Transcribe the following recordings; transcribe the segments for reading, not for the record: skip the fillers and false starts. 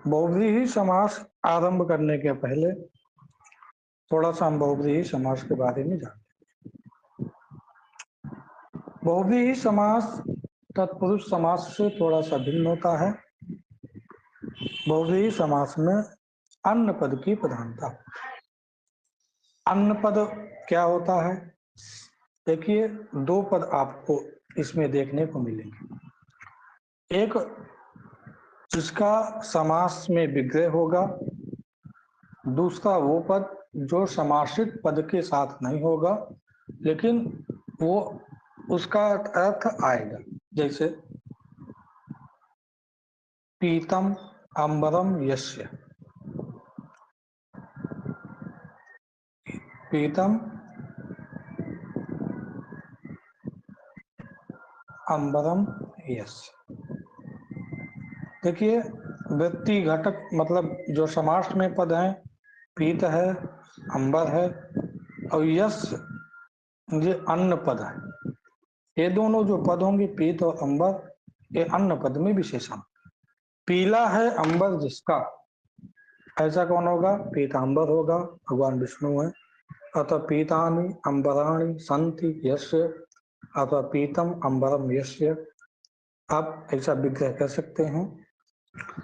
बहुव्रीहि समास आरंभ करने के पहले थोड़ा सा हम बहुव्रीहि समास के बारे में जानते हैं। बहुव्रीहि समास तत्पुरुष समास से थोड़ा सा भिन्न होता है। बहुव्रीहि समास में अन्य पद की प्रधानता। अन्य पद क्या होता है? देखिए, दो पद आपको इसमें देखने को मिलेंगे। एक जिसका समास में विग्रह होगा, दूसरा वो पद जो समासित पद के साथ नहीं होगा लेकिन वो उसका अर्थ आएगा। जैसे पीतम अंबरम यस्य, पीतम अंबरम यस्य। देखिए, वृत्ति घटक मतलब जो समास में पद हैं, पीत है, अंबर है और यश ये अन्न पद है। ये दोनों जो पद होंगे पीत और अंबर, ये अन्न पद में विशेषण। पीला है अंबर जिसका, ऐसा कौन होगा? पीतांबर होगा, भगवान विष्णु है। अतः पीतानि अंबराणि सन्ति यस्य, अतः पीतम अंबरम यस्य। आप ऐसा विग्रह कर सकते हैं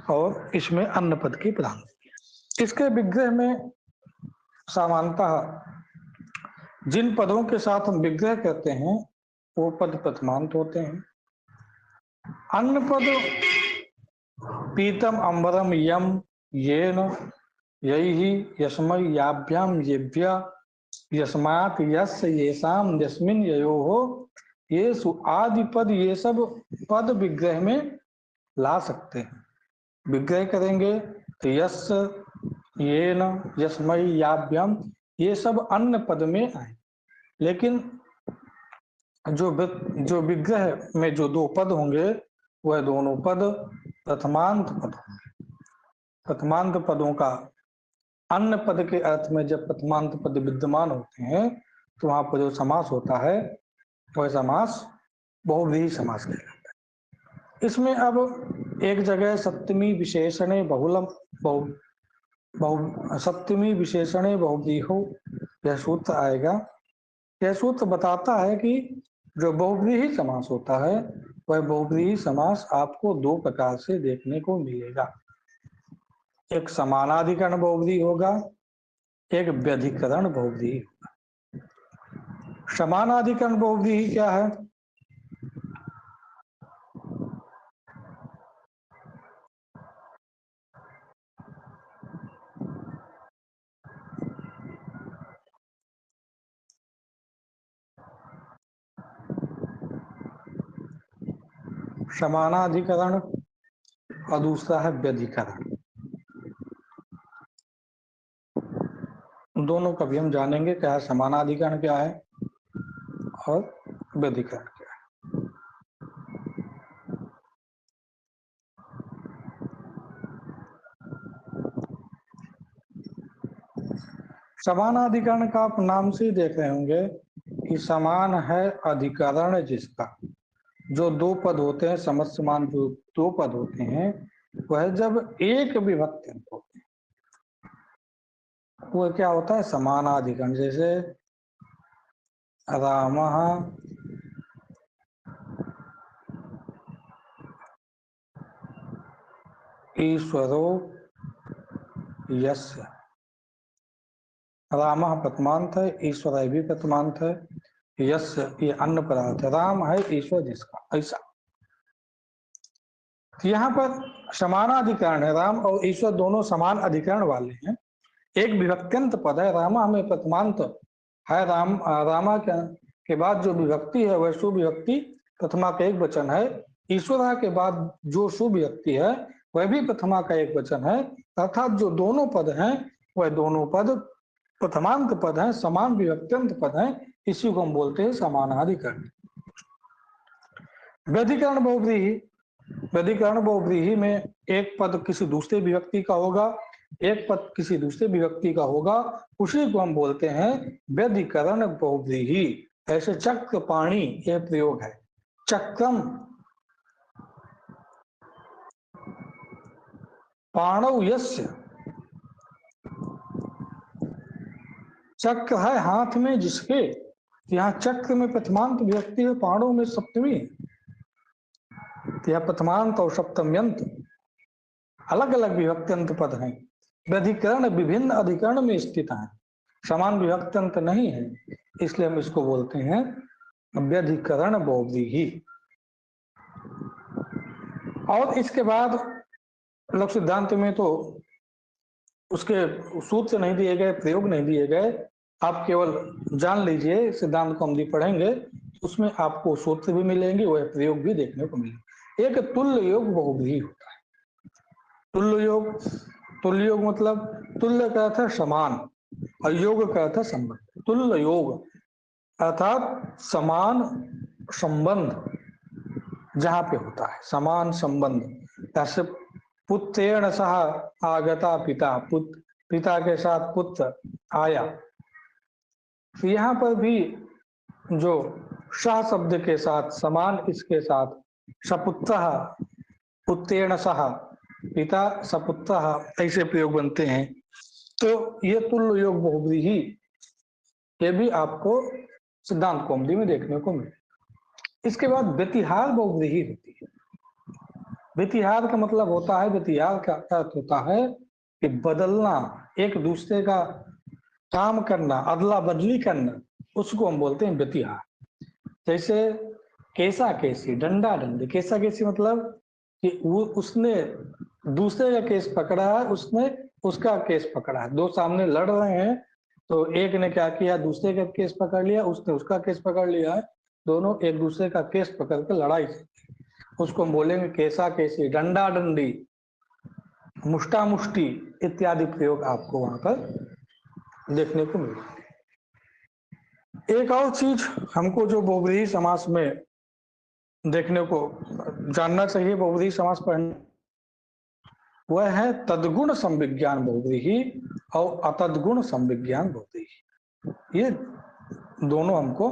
और इसमें अन्न पद की प्रधान। इसके विग्रह में सामान्यतः जिन पदों के साथ हम विग्रह करते हैं वो पद प्रथमांत होते हैं। अन्न पद पीतम अंबरम यम येन यही यस्मै याभ्याम येभ्य यस्मात् यस्य येषाम यस्मिन् ययोः येषु आदि पद, ये सब पद विग्रह में ला सकते हैं। विग्रह करेंगे तो यस्य, येन, यस्मै, याभ्याम, ये सब अन्य पद में आए। लेकिन जो विग्रह में जो दो पद होंगे वह दोनों पद प्रथमांत पद होंगे। प्रथमांत पदों का अन्य पद के अर्थ में जब प्रथमांत पद विद्यमान होते हैं तो वहां पर जो समास होता है वह समास बहुव्रीहि समास कहलाता है। इसमें अब एक जगह सप्तमी विशेषणे बहुलम सप्तमी विशेषणे बहुव्रीहो यह सूत्र आएगा। यह सूत्र बताता है कि जो बहुव्रीहि समास होता है वह बहुव्रीहि समास आपको दो प्रकार से देखने को मिलेगा। एक समानाधिकरण बहुव्रीहि होगा, एक व्यधिकरण बहुव्रीहि होगा। समानाधिकरण बहुव्रीहि क्या है? समानाधिकरण और दूसरा है व्यधिकरण। दोनों का भी हम जानेंगे क्या है समानाधिकरण क्या है और व्यधिकरण क्या है। समानाधिकरण का आप नाम से ही देख रहे होंगे कि समान है अधिकरण जिसका। जो दो पद होते हैं समसमान, जो दो पद होते हैं वह जब एक विभक्ति होते हैं वो क्या होता है? समानाधिकरण। जैसे रामः ईश्वरो यस्य। रामः प्रथमांत है, ईश्वर भी प्रथमांत है, यस्य ये अन्य पदार्थ है। राम है ईश्वर जिसका, ऐसा। यहाँ पर समानाधिकरण है, राम और ईश्वर दोनों समान अधिकरण वाले हैं। एक विभक्त्यंत पद है, रामा में प्रथमांत है। रामा के बाद जो विभक्ति है वह सुविभक्ति प्रथमा का एक वचन है। ईश्वरा के बाद जो सुविभक्ति है वह भी प्रथमा का एक वचन है। अर्थात जो दोनों पद हैं वह दोनों पद प्रथमांत पद हैं, समान विभक्त्यंत पद हैं। इसी को हम बोलते हैं समानाधिकरण। व्यधिकरण बहुव्रीहि, व्यधिकरण बहुव्रीहि में एक पद किसी दूसरे विभक्ति का होगा, एक पद किसी दूसरे विभक्ति का होगा, उसी को हम बोलते हैं व्यधिकरण बहुव्रीहि। ऐसे चक्रपाणि यह प्रयोग है। चक्रम पाणौ यस्य, चक्र है हाथ में जिसके, यहाँ चक्र में प्रथमांत विभक्ति है, पाणौ में सप्तमी है। यह प्रथमांत और सप्तम्यंत अलग अलग विभक्त्यंत पद हैं। व्यधिकरण विभिन्न अधिकरण में स्थित हैं, समान विभक्त्यंत नहीं है, इसलिए हम इसको बोलते हैं व्यधिकरण बहुव्रीहि। और इसके बाद लोक सिद्धांत में तो उसके सूत्र नहीं दिए गए, प्रयोग नहीं दिए गए, आप केवल जान लीजिए। सिद्धांत को हम भी पढ़ेंगे, उसमें आपको सूत्र भी मिलेंगे, वह प्रयोग भी देखने को मिलेंगे। एक तुल्य योग बहुव्रीहि होता है। तुल्य योग, तुल्य योग मतलब तुल्य का अर्थ है समान और योग का अर्थ है संबंध। तुल्य योग अर्थात समान संबंध जहां पे होता है, समान संबंध। जैसे पुत्रेण सह आगता पिता, पिता के साथ पुत्र आया, तो यहाँ पर भी जो सह शब्द के साथ समान, इसके साथ सपुत्रः, पुत्रेण सह पिता सपुत्रः, ऐसे प्रयोग बनते हैं। तो ये तुल्य योग बहुव्रीहि, ये भी आपको सिद्धांत कौमुदी में देखने को मिले। इसके बाद व्यतिहार बहुव्रीहि होती है। व्यतिहार का मतलब होता है, व्यतिहार का अर्थ होता है कि बदलना, एक दूसरे का काम करना, अदला बदली करना, उसको हम बोलते हैं व्यतिहार। जैसे केसा केसी, डंडा डंडी। केसा केसी मतलब कि वो उसने दूसरे का केस पकड़ा है, उसने उसका केस पकड़ा है। दो सामने लड़ रहे हैं, तो एक ने क्या किया, दूसरे का केस पकड़ लिया, उसने उसका केस पकड़ लिया है, दोनों एक दूसरे का केस पकड़ के लड़ाई, उसको हम बोलेंगे केसा केसी, डंडा डंडी, मुष्टा मुष्टि इत्यादि प्रयोग आपको वहां पर देखने को मिलेगा। एक और चीज हमको जो बहुव्रीहि समास में देखने को जानना चाहिए बहुव्रीहि समास पढ़ने, वह है तद्गुण संविज्ञान बहुव्रीहि और अतद्गुण संविज्ञान बहुव्रीहि। ये दोनों हमको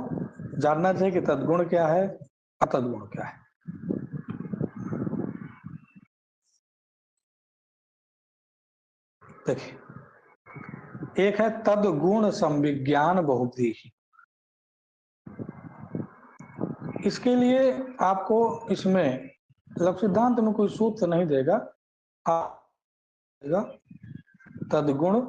जानना चाहिए कि तद्गुण क्या है, अतद्गुण क्या है। देखिए, एक है तद्गुण संविज्ञान बहुव्रीहि। इसके लिए आपको इसमें लघु सिद्धांत में कोई सूत्र नहीं देगा, देगा तद्गुण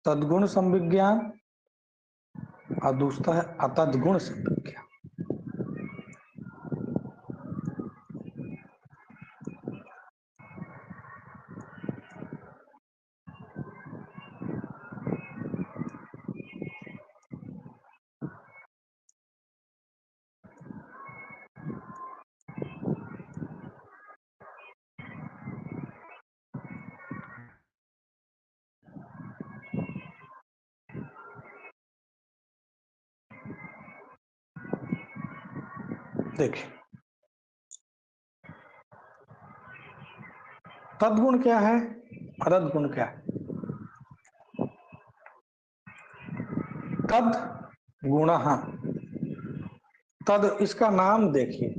तद्गुण संविज्ञान और दूसरा है अतद्गुण संविज्ञान। देखिए, तद्गुण क्या है, अतद्गुण क्या है। तद गुण, तद इसका नाम देखिए,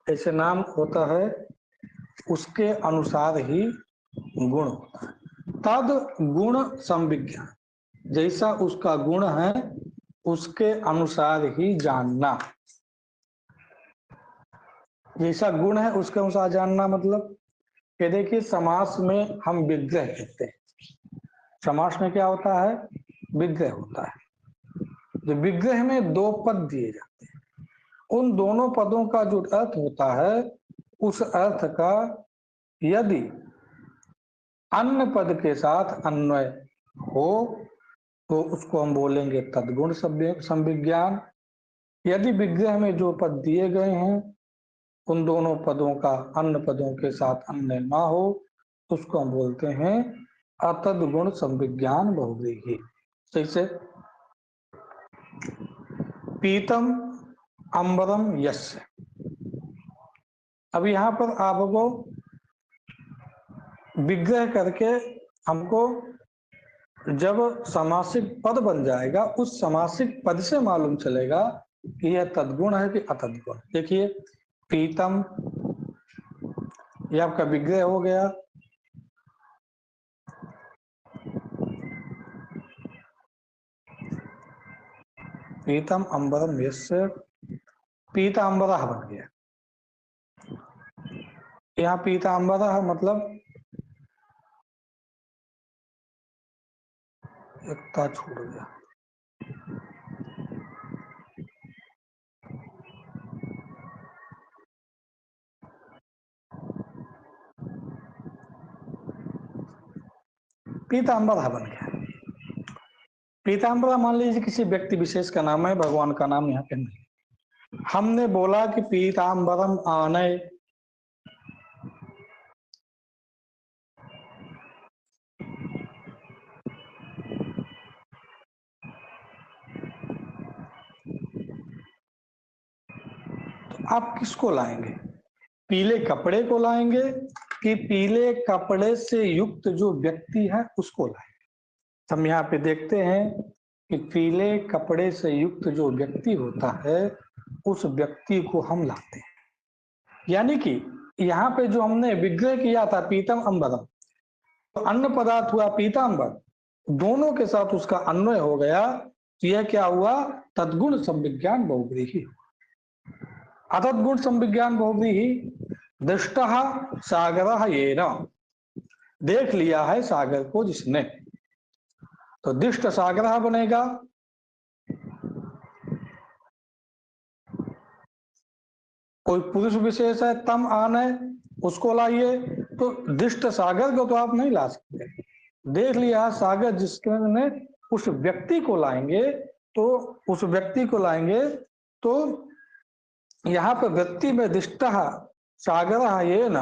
ऐसे नाम होता है, उसके अनुसार ही गुण होता है। तद गुण संविज्ञान, जैसा उसका गुण है उसके अनुसार ही जानना। जैसा गुण है उसके अनुसार जानना मतलब कि देखिए, समास में हम विग्रह कहते हैं। समास में क्या होता है, विग्रह होता है। जो विग्रह में दो पद दिए जाते हैं, उन दोनों पदों का जो अर्थ होता है, उस अर्थ का यदि अन्य पद के साथ अन्वय हो तो उसको हम बोलेंगे तद्गुण संविज्ञान। यदि विग्रह में जो पद दिए गए हैं उन दोनों पदों का अन्य पदों के साथ अन्वय ना हो, उसको हम बोलते हैं अतद्गुण संविज्ञान बहुव्रीहि। जैसे पीतम अंबरम यस्य। अब यहाँ पर आपको विग्रह करके हमको जब समासिक पद बन जाएगा उस समासिक पद से मालूम चलेगा कि यह तद्गुण है कि अतद्गुण। देखिए पीतम, ये आपका विग्रह हो गया। पीतम अंबरम यस्य, पीतांबरः बन गया। यहाँ पीतांबरः मतलब एकता छोड़ गया। पीतांबरः बन गया। पीतांबरा मान लीजिए किसी व्यक्ति विशेष का नाम है, भगवान का नाम यहाँ पे नहीं। हमने बोला कि पीतांबरम आनय, तो आप किसको लाएंगे? पीले कपड़े को लाएंगे कि पीले कपड़े से युक्त जो व्यक्ति है उसको लाएंगे? हम यहाँ पे देखते हैं कि पीले कपड़े से युक्त जो व्यक्ति होता है उस व्यक्ति को हम लाते हैं। यानी कि यहाँ पे जो हमने विग्रह किया था पीतम अंबरम, तो अन्न पदार्थ हुआ पीतांबर, दोनों के साथ उसका अन्वय हो गया, तो यह क्या हुआ? तद्गुण संविज्ञान बहुव्रीहि। अतद्गुण संविज्ञान बहुव्रीहि दृष्टः सागरः येन, देख लिया है सागर को जिसने, तो दृष्ट सागरः बनेगा। कोई पुरुष विशेष है तम आने, उसको लाइए, तो दृष्ट सागर को तो आप नहीं ला सकते। देख लिया सागर जिसने, उस व्यक्ति को लाएंगे, तो उस व्यक्ति को लाएंगे, तो यहाँ पर व्यक्ति में दृष्ट सागर ये न,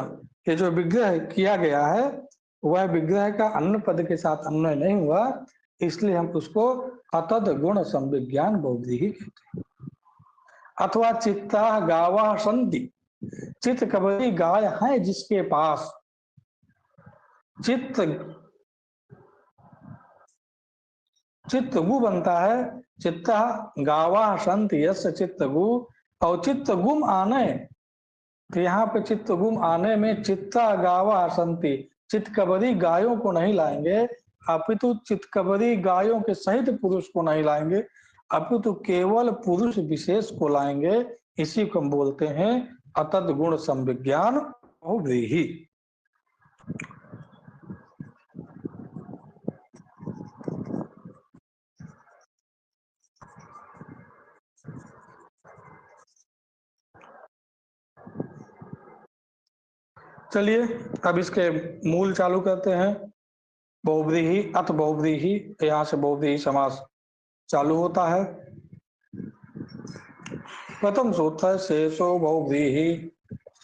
ये जो विग्रह किया गया है वह विग्रह का अन्य पद के साथ अन्वय नहीं हुआ, इसलिए हम उसको अतद गुण संविज्ञान बहुव्रीहि कहते हैं। अथवा चित्ता गावा संति, चित्त कबरी गाय है जिसके पास, चित्त गु बनता है, चित्ता गावा संत यस चित्त गु, और चित्त गुम आने, तो यहाँ पे चित्त गुम आने में चित्ता गावा संति, चित्त कबरी गायों को नहीं लाएंगे, अपितु चित्त कबरी गायों के सहित पुरुष को नहीं लाएंगे, अपितु केवल पुरुष विशेष को लाएंगे। इसी को हम बोलते हैं अतद गुण संविज्ञान बहुव्रीहि। चलिए अब इसके मूल चालू करते हैं। बहुव्रीहि, अत बहुव्रीहि, यहाँ से बहुव्रीहि समास चालू होता है। प्रथम सूत्र है शेषो बहुव्रीहि,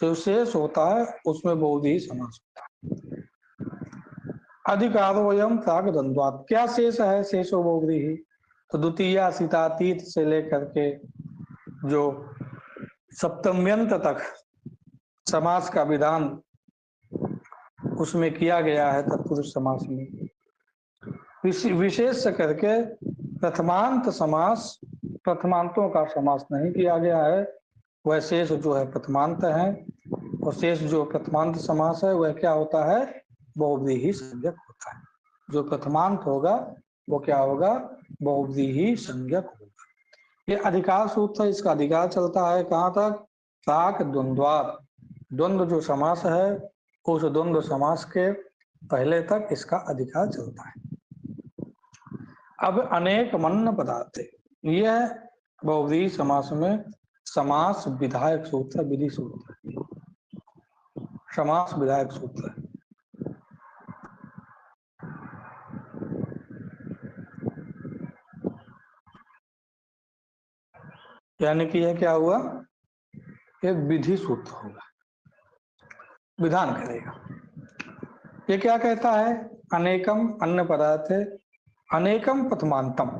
जो शेष होता है उसमें बहुव्रीहि समास होता है। अधिकारो वयम प्राग द्वंद्वात्, क्या शेष है शेषो बहुव्रीहि? तो द्वितीया सीतातीत से लेकर के जो सप्तम्यंत तक समास का विधान उसमें किया गया है तत्पुरुष समास में, विशेष करके प्रथमांत समास, प्रथमांतों का समास नहीं किया गया है, वह शेष जो है प्रथमांत है, और शेष जो प्रथमांत समास है वह क्या होता है? बहुव्रीहि संज्ञक होता है। जो प्रथमांत होगा वो क्या होगा? बहुव्रीहि संज्ञक होगा। ये अधिकार सूत्र है, इसका अधिकार चलता है कहाँ तक? प्राक द्वंद्वात्, द्वंद्व जो समास है उस द्वंद्व समास के पहले तक इसका अधिकार चलता है। अब अनेक मन्न पदार्थ, यह बहुव्रीहि समास में समास विधायक सूत्र, विधि सूत्र, समास विधायक सूत्र है। यानी कि यह क्या हुआ? एक विधि सूत्र होगा, विधान करेगा। ये क्या कहता है? अनेकम अन्य पदार्थ है, अनेकम प्रथमांतम,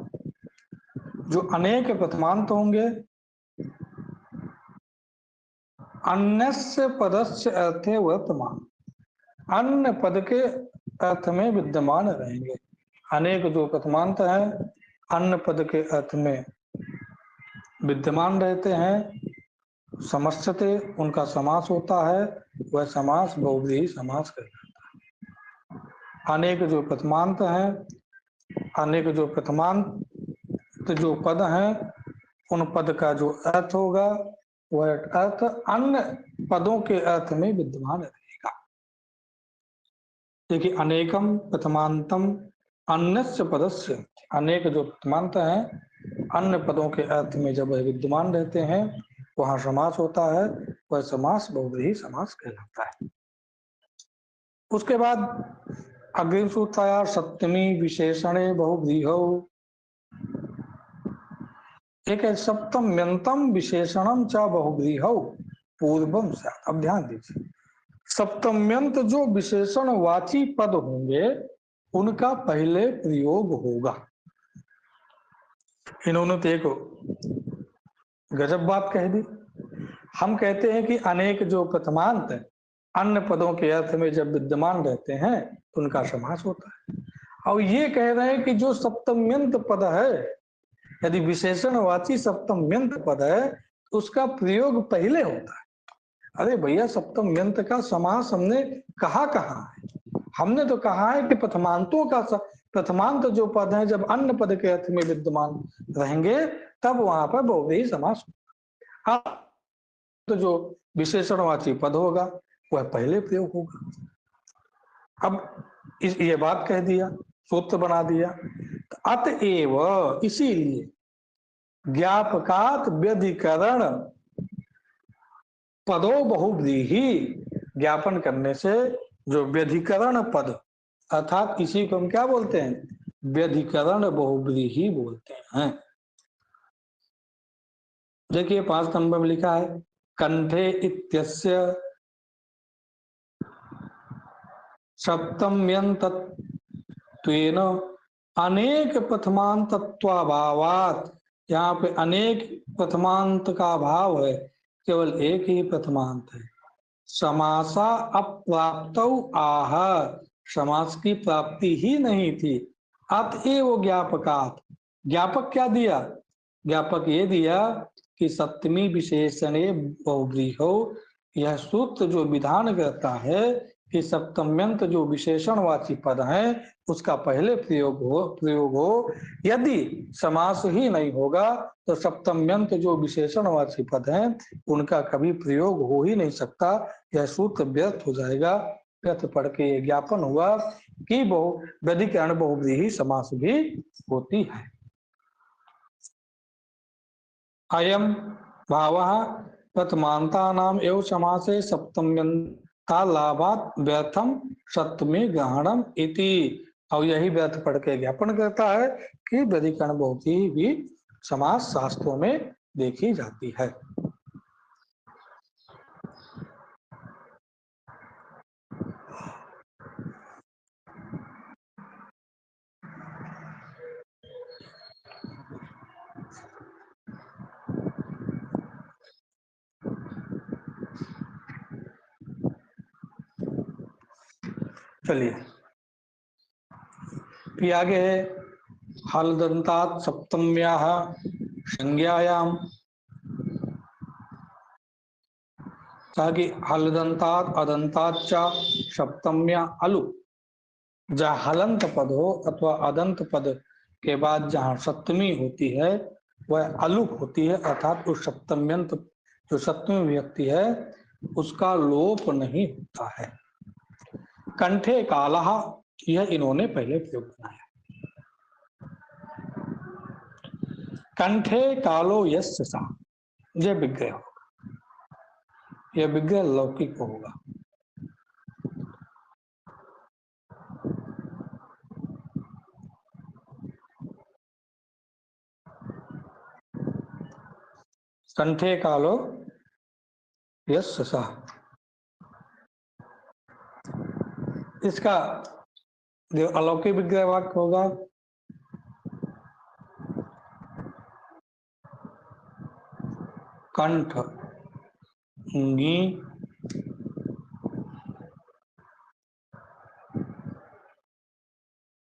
जो अनेक प्रथमांत होंगे, अन्यस्य पदस्य अर्थे वर्तमान, अन्य पद के अर्थ में विद्यमान रहेंगे। अनेक जो प्रथमांत है अन्य पद के अर्थ में विद्यमान रहते हैं, समस्यते उनका समास होता है, वह समास बहुव्रीहि समास कहलाता है। अनेक जो प्रथमांत हैं, अनेक जो प्रथमांत जो पद हैं, उन पद का जो अर्थ होगा वह अर्थ अन्य पदों के अर्थ में विद्यमान रहेगा। देखिए, अनेकम प्रथमांतम अन्यस्य पदस्य, अनेक जो प्रथमांत हैं अन्य पदों के अर्थ में जब वह विद्यमान रहते हैं वहां समास होता है, वह समास बहुव्रीहि समास कहलाता है। उसके बाद अग्रिम सूत्र आया सप्तमी विशेषणे बहुव्रीहौ। एक है सप्तम्यंतम विशेषणम च बहुव्रीहौ पूर्वम स्यात्। अब ध्यान दीजिए, सप्तम्यंत जो विशेषण वाची पद होंगे उनका पहले प्रयोग होगा। इन्होंने तो एक गजब बात कह दी। हम कहते हैं कि अनेक जो प्रथमांत अन्य पदों के अर्थ में जब विद्यमान रहते हैं तो उनका समास होता है, और ये कह रहे हैं कि जो सप्तम्यंत पद है, यदि विशेषणवाची सप्तम्यंत पद है तो उसका प्रयोग पहले होता है। अरे भैया, सप्तम्यंत का समास हमने कहा कहाँ है? हमने तो कहा है कि प्रथमांतों का प्रथमांत जो पद है जब अन्य पद के अर्थ में विद्यमान रहेंगे तब वहां पर बहुव्रीहि समास होगा। तो जो विशेषणवाची पद होगा वह पहले प्रयोग होगा। अब ये बात कह दिया, सूत्र बना दिया। अतएव इसीलिए ज्ञापकात व्यधिकरण पदो बहुव्रीहि, ज्ञापन करने से जो व्यधिकरण पद, अर्थात इसी को हम क्या बोलते हैं? व्यधिकरण बहुव्रीहि बोलते हैं। देखिए 5 नंबर में लिखा है कंठे इत्यस्य सप्तम्यंतत्वेन अनेक प्रथमांतत्वाभावात्। यहाँ पे अनेक प्रथमांत का भाव है, केवल एक ही प्रथमांत है। समासा अप्राप्तौ आह, समास की प्राप्ति ही नहीं थी। अतएव ज्ञापकात्, ज्ञापक क्या दिया? ज्ञापक ये दिया कि सप्तमी विशेषणे बहुव्रीहौ, यह सूत्र जो विधान करता है कि सप्तम्यंत जो विशेषणवाची पद है उसका पहले प्रयोग हो। यदि समास ही नहीं होगा तो सप्तम्यंत जो विशेषणवाची पद हैं उनका कभी प्रयोग हो ही नहीं सकता। यह सूत्र व्यर्थ हो जाएगा। व्यर्थ पढ़ के ये ज्ञापन हुआ कि व्यधिकरण बहुव्रीहि समास भी होती है। अयम भावः प्रथमान्तानाम एवं समासे सप्तम्यंता लाभात व्यर्थम सप्तमी ग्रहणम इति। और यही व्यर्थ पढ़ के ज्ञापन करता है कि व्यधिकरण बहुव्रीहि भी समास शास्त्रों में देखी जाती है। चलिए, फिर आगे है हलदंतात सप्तम्याः संज्ञायाम, ताकि हलदंतात अदंतात च सप्तम्या अलु, जहाँ हलंत पद हो अथवा अदंत पद के बाद जहाँ सप्तमी होती है वह अलुक होती है, अर्थात उस सप्तम्यंत जो सप्तमी व्यक्ति है उसका लोप नहीं होता है। कंठे कालः, यह इन्होंने पहले प्रयोग बनाया। कंठे कालो यस्य सा, यह विग्रह होगा, यह विग्रह लौकिक होगा। कंठे कालो यस्य सा, इसका जो अलौकिक विग्रह वाक्य होगा कंठ गी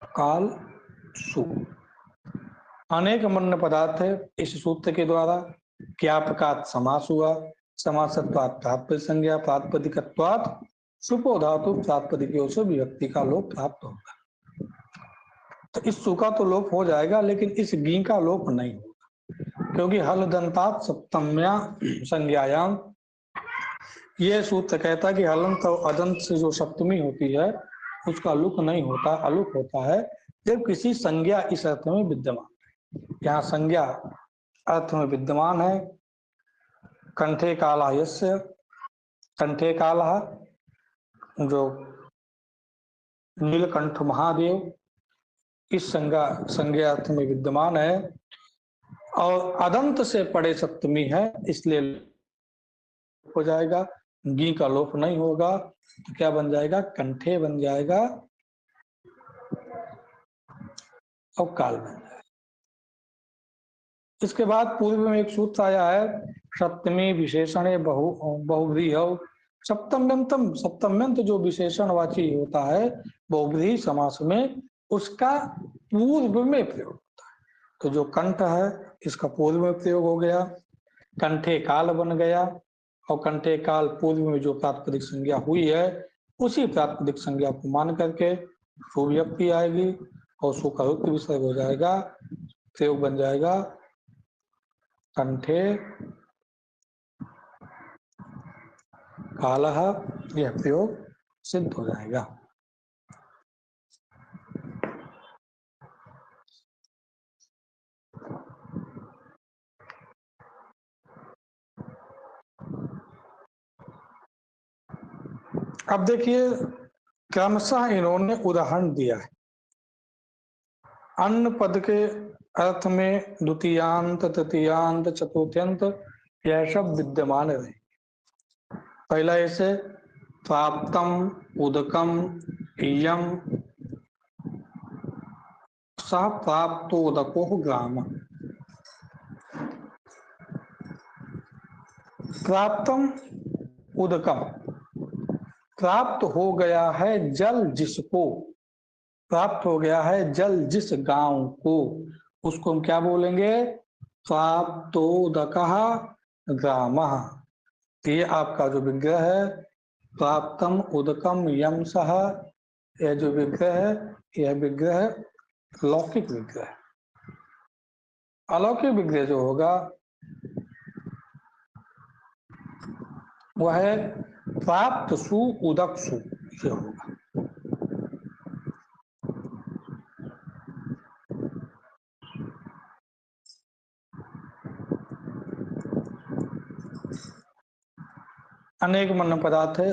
काल सु। अनेक मन्य पदार्थ है इस सूत्र के द्वारा। ज्ञापकात् समास हुआ, समासत्वात् प्राप्त संज्ञा, प्रातिपदिकत्वात् सुपो धातु प्रातिपदिकों से विभक्ति का लोप प्राप्त होगा। तो इस सु का तो लोप हो जाएगा, लेकिन इस गी का लोप नहीं होगा, क्योंकि हल दंतात सप्तम्या संज्ञायाम, ये सूत्र कहता है कि हलंत और अदंत से जो सप्तमी होती है उसका लुक नहीं होता, अलुक होता है जब किसी संज्ञा इस अर्थ में विद्यमान है। यहाँ संज्ञा अर्थ में विद्यमान है। कंठे काला यस्य, कंठे काला जो नीलकंठ महादेव इस संज्ञा अर्थ में विद्यमान है, और अदंत से पड़े सप्तमी है, इसलिए हो जाएगा, गी का लोप नहीं होगा। तो क्या बन जाएगा? कंठे बन जाएगा और काल बन जाएगा। इसके बाद पूर्व में एक सूत्र आया है, सप्तमी विशेषण बहुव्रीहि हो। सप्तम्यंत जो विशेषणवाची होता है बहुव्रीहि समास में, उसका पूर्व में प्रयोग होता है। तो जो कंठ है इसका पूर्व में प्रयोग हो गया, कंठे काल बन गया, और कंठे काल पूर्व में जो प्रातिपदिक संज्ञा हुई है उसी प्रातिपदिक संज्ञा को मान करके सुव्यक्ति आएगी और सुखयुक्त विसर्ग हो जाएगा, प्रयोग बन जाएगा कंठे कालः, यह प्रयोग सिद्ध हो जाएगा। अब देखिए क्रमशः इन्होंने उदाहरण दिया है। अन्न पद के अर्थ में द्वितीयांत, तृतीयांत, चतुर्थ्यंत यह सब विद्यमान रहे। पहला ऐसे प्राप्तम, उदकम, इयम, सह प्राप्तोदको ग्राम। प्राप्तम उदकम, प्राप्त हो गया है जल जिसको, प्राप्त हो गया है जल जिस गांव को, उसको हम क्या बोलेंगे? प्राप्तोदकः ग्रामः। ये आपका जो विग्रह है प्राप्तम उदकम यम सह, यह जो विग्रह है यह विग्रह लौकिक विग्रह है। अलौकिक विग्रह जो होगा वह है प्राप्त सु उदक सु, ये होगा। अनेक मन्य पदार्थ है,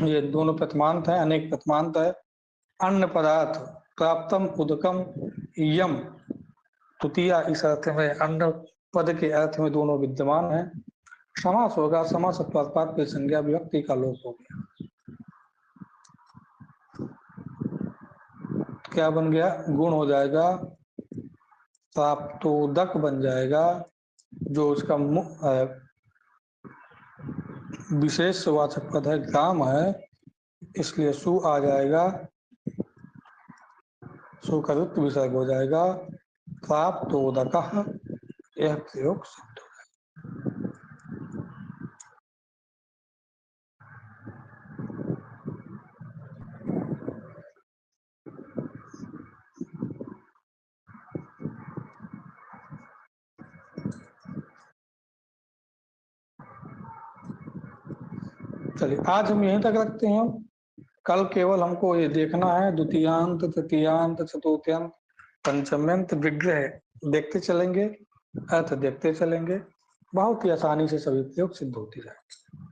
ये दोनों प्रथमांत है, अनेक प्रथमांत है। अन्न पदार्थ प्राप्तम उदकम यम तृतीया, इस अर्थ में अन्न पद के अर्थ में दोनों विद्यमान है। समास होगा, समास पे संज्ञा विभक्ति का लोप हो गया। क्या बन गया? गुण हो जाएगा, प्राप्तोदक बन जाएगा, जो उसका विशेष वाचक पद है, ग्राम है, इसलिए सु आ जाएगा, सु का रुक्त विसर्ग हो जाएगा, प्राप्तोदकः, यह प्रयोग सिद्ध हो जाएगा। चलिए आज हम यहीं तक रखते हैं। कल केवल हमको ये देखना है द्वितीयांत, तृतीयांत, चतुर्थ्यांत, पंचम्यंत विग्रह देखते चलेंगे, अर्थ देखते चलेंगे, बहुत ही आसानी से सभी प्रयोग सिद्ध होती जाएंगे।